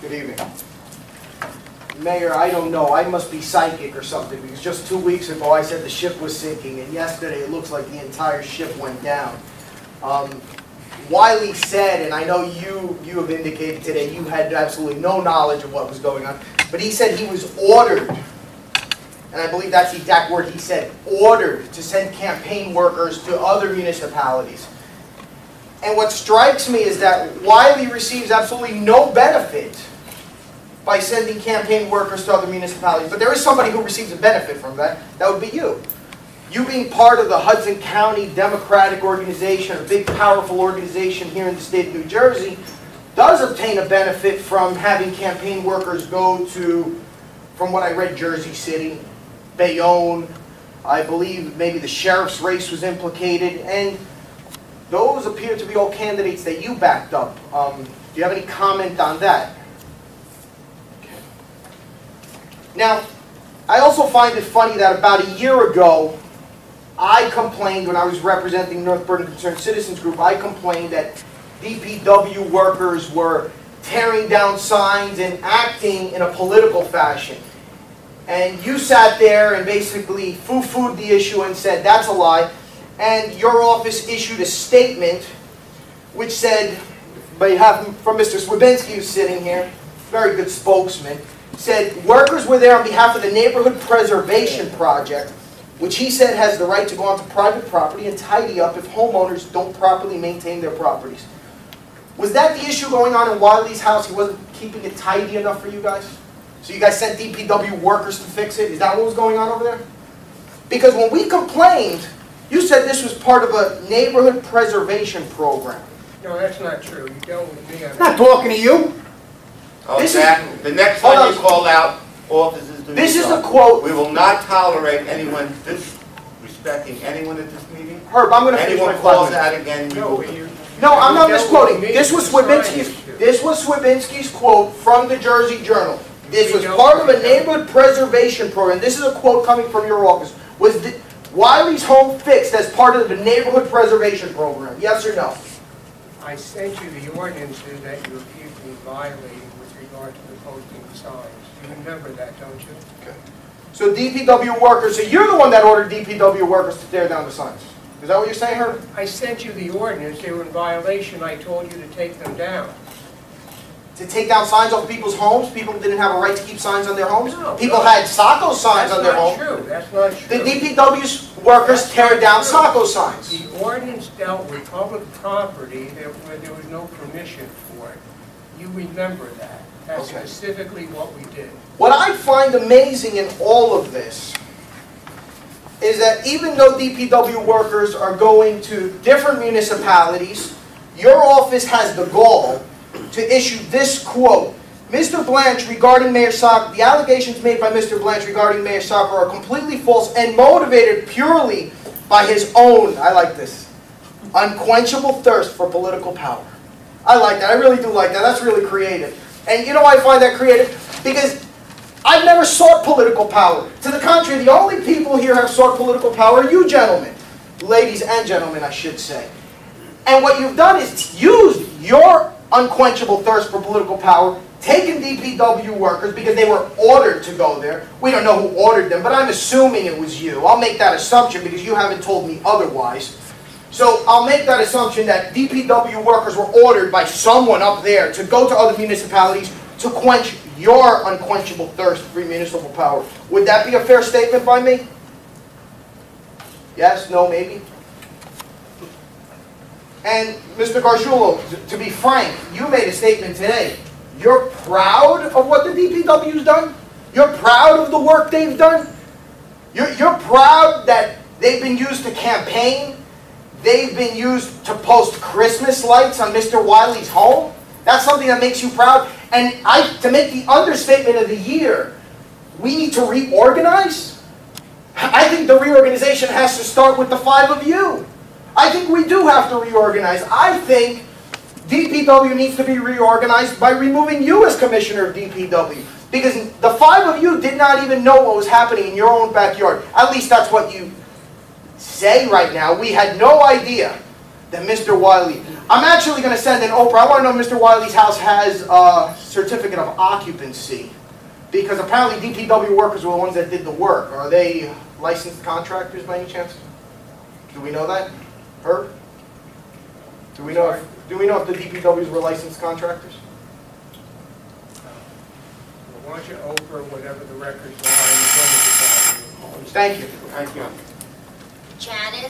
Good evening. Mayor, I don't know, I must be psychic or something, because just 2 weeks ago I said the ship was sinking, and yesterday it looks like the entire ship went down. Wiley said, and I know you have indicated today you had absolutely no knowledge of what was going on, but he said he was ordered, and I believe that's the exact word he said, ordered to send campaign workers to other municipalities. And what strikes me is that Wiley receives absolutely no benefit by sending campaign workers to other municipalities. But there is somebody who receives a benefit from that. That would be you. You being part of the Hudson County Democratic Organization, a big powerful organization here in the state of New Jersey, does obtain a benefit from having campaign workers go to, from what I read, Jersey City, Bayonne, I believe maybe the sheriff's race was implicated, and those appear to be all candidates that you backed up. Do you have any comment on that? Okay. Now, I also find it funny that about a year ago, I complained when I was representing North Burton Concerned Citizens Group, I complained that DPW workers were tearing down signs and acting in a political fashion. And you sat there and basically foo-fooed the issue and said, that's a lie. And your office issued a statement which said, from Mr. Swabinski, who's sitting here, very good spokesman, said workers were there on behalf of the Neighborhood Preservation Project, which he said has the right to go onto private property and tidy up if homeowners don't properly maintain their properties. Was that the issue going on in Wiley's house? He wasn't keeping it tidy enough for you guys? So you guys sent DPW workers to fix it? Is that what was going on over there? Because when we complained, you said this was part of a neighborhood preservation program. No, that's not true. You dealt with me on I'm not talking to you. Oh, the next time you call out officers to this is a quote. We will not tolerate anyone disrespecting anyone at this meeting. Herb, I'm going to finish my anyone calls question. out again, we will. No, I'm not misquoting. This was Swabinski's quote from the Jersey Journal. This was part of a neighborhood preservation program. This is a quote coming from your office. Was Wiley's home fixed as part of the neighborhood preservation program? Yes or no? I sent you the ordinances that you accused me violating with regard to the posting of signs. You remember that, don't you? Okay. So DPW workers, so you're the one that ordered DPW workers to tear down the signs. Is that what you're saying, Herb? I sent you the ordinance. They were in violation. I told you to take them down. To take down signs off people's homes? People didn't have a right to keep signs on their homes? No. People had Sacco signs on their home. That's not true. The DPW's workers tear down Sacco signs. The ordinance dealt with public property where there was no permission for it. You remember that. That's specifically what we did. What I find amazing in all of this is that even though DPW workers are going to different municipalities, your office has the gall to issue this quote. Mr. Blanche regarding Mayor Sacco, the allegations made by Mr. Blanche regarding Mayor Sacco are completely false and motivated purely by his own, I like this, unquenchable thirst for political power. I like that. I really do like that. That's really creative. And you know why I find that creative? Because I've never sought political power. To the contrary, the only people here who have sought political power are you gentlemen. Ladies and gentlemen, I should say. And what you've done is used your unquenchable thirst for political power, taken DPW workers because they were ordered to go there. We don't know who ordered them, but I'm assuming it was you. I'll make that assumption because you haven't told me otherwise. So I'll make that assumption that DPW workers were ordered by someone up there to go to other municipalities to quench your unquenchable thirst for municipal power. Would that be a fair statement by me? Yes? No? Maybe? And Mr. Gargiulo, to be frank, you made a statement today. You're proud of what the DPW's done? You're proud of the work they've done? You're proud that they've been used to campaign? They've been used to post Christmas lights on Mr. Wiley's home? That's something that makes you proud? And to make the understatement of the year, we need to reorganize? I think the reorganization has to start with the 5 of you. I think we do have to reorganize. I think DPW needs to be reorganized by removing you as commissioner of DPW. Because the 5 of you did not even know what was happening in your own backyard. At least that's what you say right now. We had no idea that Mr. Wiley... I'm actually gonna send an Oprah. I wanna know if Mr. Wiley's house has a certificate of occupancy. Because apparently DPW workers were the ones that did the work. Are they licensed contractors by any chance? Do we know that? Herb? Do we know if the DPWs were licensed contractors? Why don't you over whatever the records are, and you're going to decide. Thank you. Thank you. Janice?